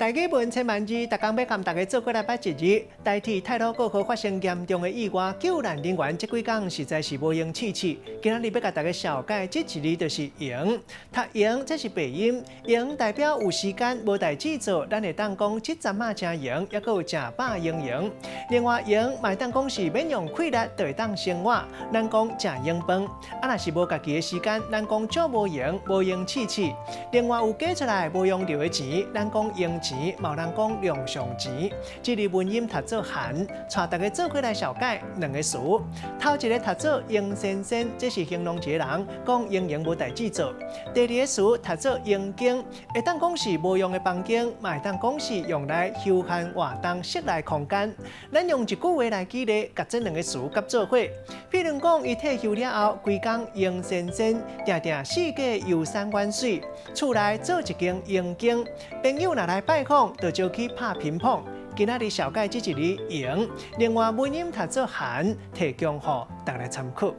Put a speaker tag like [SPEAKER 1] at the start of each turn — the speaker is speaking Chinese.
[SPEAKER 1] 台语文千万字，逐工要甲大家做过来摆一日。台铁太鲁过河发生严重的意外，救难人员这几天实在是无用试试。今仔日要甲大家小解这一字就是闲。读闲这是背音，闲代表有时间无代志做，咱会当讲这阵嘛真闲，也有真饱闲闲。另外闲嘛当讲是免用气力就会当生活，咱讲食闲饭。啊，若是无家己的时间，咱讲做无闲，无用试试。另外有加出来无用留的钱，咱讲用钱，嘛有人讲量上钱。这日文音读做寒，带大家做回来小解两个词。头一个读做闲先生，这是形容一个人讲闲闲无代志做。第二个词读做闲间，会当讲是无用的房间，嘛会当讲是用来休闲活动、室内空间。咱用一句话来举例，甲这两个词合做伙。譬如讲，伊退休了后，规工闲先生，定定四界游山玩水，厝内做一间闲间。朋友若来拜访，就招去拍乒乓。今仔日小解这一日闲，另外文音读做寒，提供予大家参考。